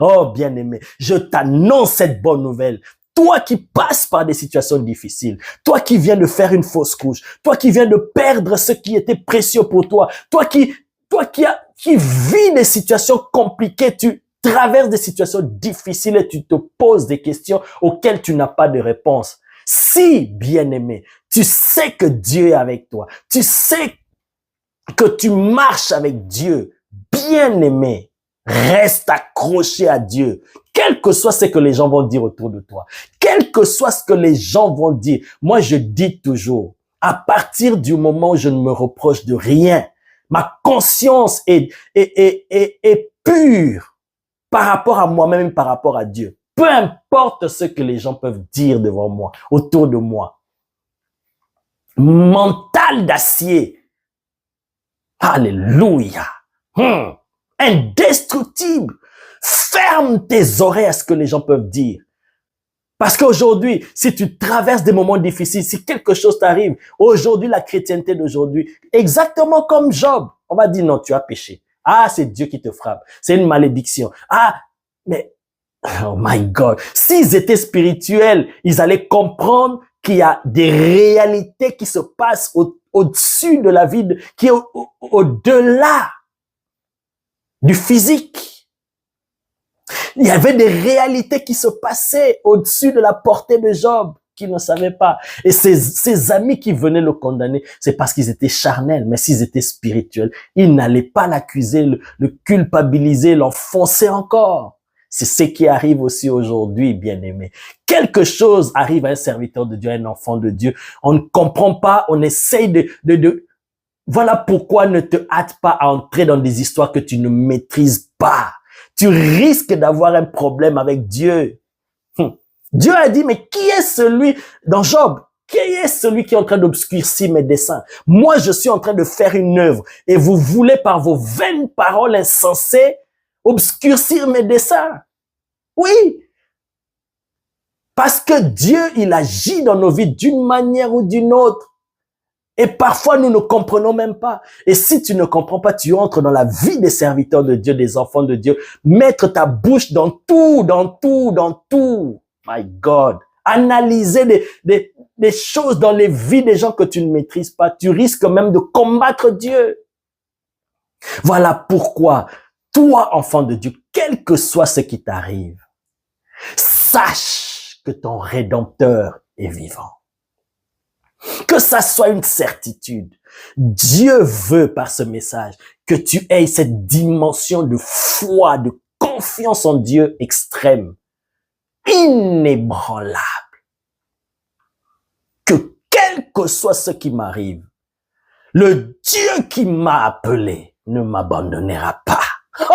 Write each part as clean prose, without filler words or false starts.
Oh, bien-aimé, je t'annonce cette bonne nouvelle. Toi qui passes par des situations difficiles, toi qui viens de faire une fausse couche, toi qui viens de perdre ce qui était précieux pour toi, qui vis des situations compliquées, tu traverses des situations difficiles et tu te poses des questions auxquelles tu n'as pas de réponse. Si, bien-aimé, tu sais que Dieu est avec toi, tu sais que tu marches avec Dieu, bien-aimé, reste accroché à Dieu, quel que soit ce que les gens vont dire autour de toi, quel que soit ce que les gens vont dire. Moi, je dis toujours, à partir du moment où je ne me reproche de rien, ma conscience est pure par rapport à moi-même, par rapport à Dieu. Peu importe ce que les gens peuvent dire devant moi, autour de moi. Mental d'acier. Alléluia. Indestructible. Ferme tes oreilles à ce que les gens peuvent dire. Parce qu'aujourd'hui, si tu traverses des moments difficiles, si quelque chose t'arrive, aujourd'hui, la chrétienté d'aujourd'hui, exactement comme Job, on va dire non, tu as péché. Ah, c'est Dieu qui te frappe. C'est une malédiction. Ah, mais, oh my God. S'ils étaient spirituels, ils allaient comprendre qu'il y a des réalités qui se passent au-dessus de la vie, qui est au-delà du physique. Il y avait des réalités qui se passaient au-dessus de la portée de Job, qu'il ne savait pas. Et ses amis qui venaient le condamner, c'est parce qu'ils étaient charnels. Mais s'ils étaient spirituels, ils n'allaient pas l'accuser, le culpabiliser, l'enfoncer encore. C'est ce qui arrive aussi aujourd'hui, bien-aimé. Quelque chose arrive à un serviteur de Dieu, à un enfant de Dieu. On ne comprend pas, on essaye Voilà pourquoi ne te hâte pas à entrer dans des histoires que tu ne maîtrises pas. Tu risques d'avoir un problème avec Dieu. Dieu a dit, mais qui est celui, dans Job, qui est celui qui est en train d'obscurcir mes desseins? Moi, je suis en train de faire une œuvre et vous voulez par vos vaines paroles insensées obscurcir mes desseins. Oui. Parce que Dieu, il agit dans nos vies d'une manière ou d'une autre. Et parfois, nous ne comprenons même pas. Et si tu ne comprends pas, tu entres dans la vie des serviteurs de Dieu, des enfants de Dieu. Mettre ta bouche dans tout, dans tout, dans tout. My God. Analyser des choses dans les vies des gens que tu ne maîtrises pas. Tu risques même de combattre Dieu. Voilà pourquoi, toi, enfant de Dieu, quel que soit ce qui t'arrive, sache que ton Rédempteur est vivant. Que ça soit une certitude. Dieu veut par ce message que tu aies cette dimension de foi, de confiance en Dieu extrême, inébranlable. Que quel que soit ce qui m'arrive, le Dieu qui m'a appelé ne m'abandonnera pas.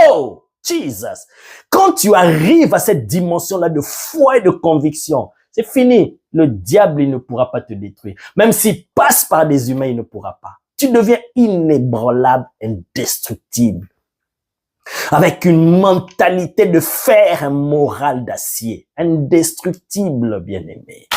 Oh, Jesus! Quand tu arrives à cette dimension-là de foi et de conviction, c'est fini. Le diable, il ne pourra pas te détruire. Même s'il passe par des humains, il ne pourra pas. Tu deviens inébranlable, indestructible. Avec une mentalité de fer, un moral d'acier. Indestructible, bien-aimé.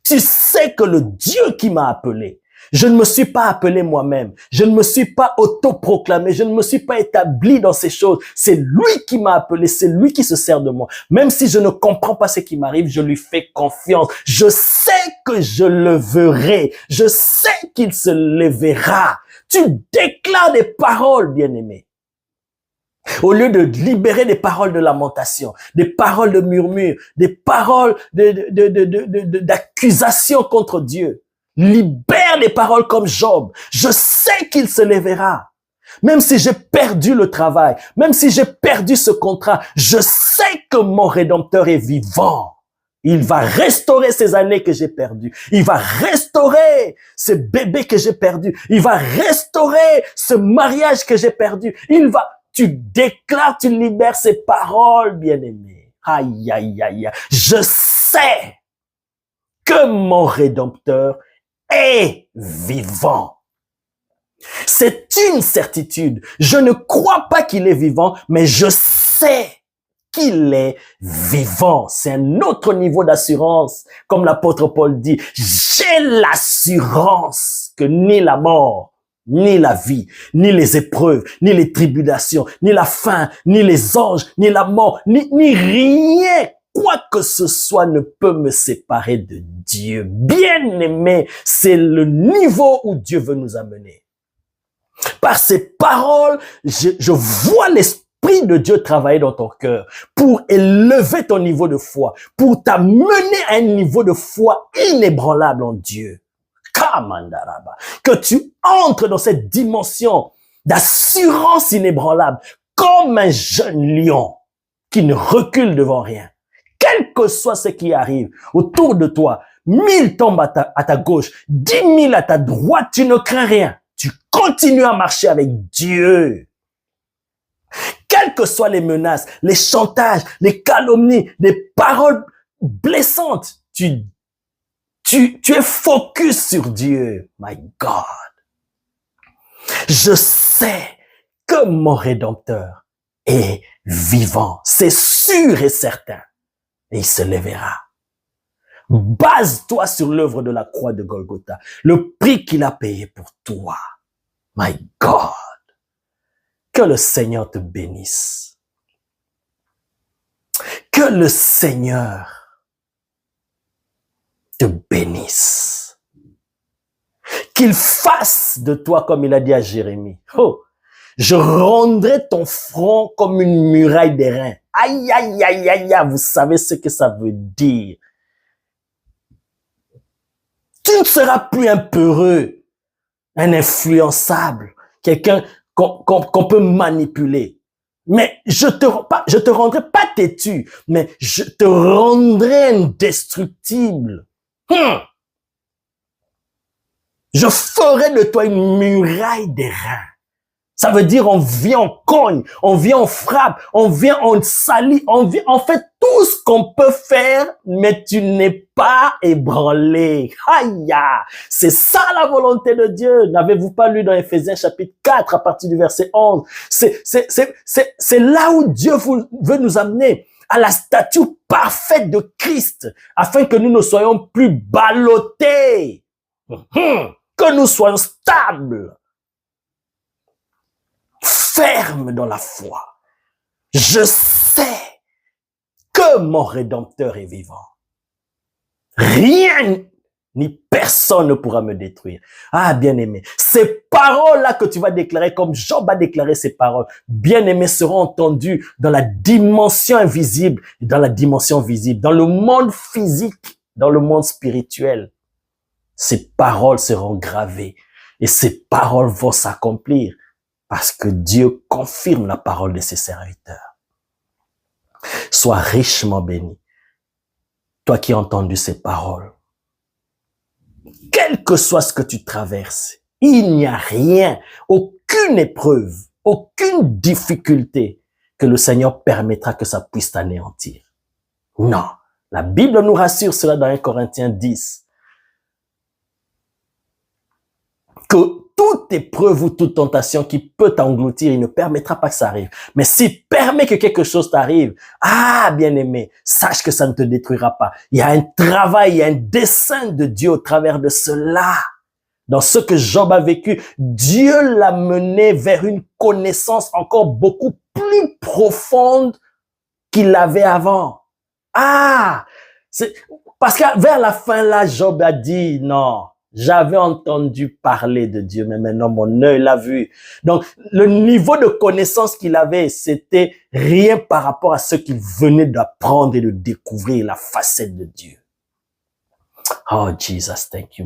Tu sais que le Dieu qui m'a appelé, je ne me suis pas appelé moi-même. Je ne me suis pas autoproclamé. Je ne me suis pas établi dans ces choses. C'est lui qui m'a appelé. C'est lui qui se sert de moi. Même si je ne comprends pas ce qui m'arrive, je lui fais confiance. Je sais que je le verrai. Je sais qu'il se lèvera. Tu déclares des paroles, bien-aimé. Au lieu de libérer des paroles de lamentation, des paroles de murmure, des paroles d'accusation contre Dieu. Libère des paroles comme Job. Je sais qu'il se lèvera. Même si j'ai perdu le travail, même si j'ai perdu ce contrat, je sais que mon Rédempteur est vivant. Il va restaurer ces années que j'ai perdues. Il va restaurer ce bébé que j'ai perdu. Il va restaurer ce mariage que j'ai perdu. Tu déclares, tu libères ces paroles, bien-aimé. Aïe, aïe, aïe, aïe. Je sais que mon Rédempteur est vivant. C'est une certitude. Je ne crois pas qu'il est vivant, mais je sais qu'il est vivant. C'est un autre niveau d'assurance. Comme l'apôtre Paul dit, j'ai l'assurance que ni la mort, ni la vie, ni les épreuves, ni les tribulations, ni la faim, ni les anges, ni la mort, ni rien, quoi que ce soit ne peut me séparer de Dieu. Bien-aimé, c'est le niveau où Dieu veut nous amener. Par ces paroles, je vois l'Esprit de Dieu travailler dans ton cœur pour élever ton niveau de foi, pour t'amener à un niveau de foi inébranlable en Dieu. Kamandaraba. Que tu entres dans cette dimension d'assurance inébranlable comme un jeune lion qui ne recule devant rien. Quel que soit ce qui arrive autour de toi, 1000 tombent à ta gauche, 10 000 à ta droite, tu ne crains rien. Tu continues à marcher avec Dieu. Quelles que soient les menaces, les chantages, les calomnies, les paroles blessantes, tu es focus sur Dieu. My God. Je sais que mon Rédempteur est vivant. C'est sûr et certain. Et il se lèvera. Base-toi sur l'œuvre de la croix de Golgotha, le prix qu'il a payé pour toi. My God. Que le Seigneur te bénisse. Que le Seigneur te bénisse. Qu'il fasse de toi comme il a dit à Jérémie. Oh, je rendrai ton front comme une muraille d'airain. Aïe, aïe, aïe, aïe, aïe, vous savez ce que ça veut dire. Tu ne seras plus un peureux, un influençable, quelqu'un qu'on peut manipuler. Mais je te rendrai pas têtu, mais je te rendrai indestructible. Je ferai de toi une muraille d'airain. Ça veut dire on vient, on cogne, on vient, on frappe, on vient, on salit, on fait tout ce qu'on peut faire, mais tu n'es pas ébranlé. Aïe, c'est ça la volonté de Dieu. N'avez-vous pas lu dans Éphésiens chapitre 4 à partir du verset 11? C'est là où Dieu veut nous amener à la stature parfaite de Christ, afin que nous ne soyons plus ballottés, que nous soyons stables. Ferme dans la foi. Je sais que mon Rédempteur est vivant. Rien ni personne ne pourra me détruire. Ah, bien-aimé, ces paroles-là que tu vas déclarer, comme Job a déclaré ces paroles, bien-aimé, seront entendues dans la dimension invisible et dans la dimension visible, dans le monde physique, dans le monde spirituel. Ces paroles seront gravées et ces paroles vont s'accomplir. Parce que Dieu confirme la parole de ses serviteurs. Sois richement béni. Toi qui as entendu ces paroles. Quel que soit ce que tu traverses, il n'y a rien, aucune épreuve, aucune difficulté que le Seigneur permettra que ça puisse t'anéantir. Non. La Bible nous rassure cela dans 1 Corinthiens 10. Que toute épreuve ou toute tentation qui peut t'engloutir, il ne permettra pas que ça arrive. Mais s'il permet que quelque chose t'arrive, ah, bien-aimé, sache que ça ne te détruira pas. Il y a un travail, il y a un dessein de Dieu au travers de cela. Dans ce que Job a vécu, Dieu l'a mené vers une connaissance encore beaucoup plus profonde qu'il avait avant. Ah, c'est parce que vers la fin là, Job a dit non. J'avais entendu parler de Dieu, mais maintenant mon œil l'a vu. Donc, le niveau de connaissance qu'il avait, c'était rien par rapport à ce qu'il venait d'apprendre et de découvrir, la facette de Dieu. Oh, Jesus, thank you.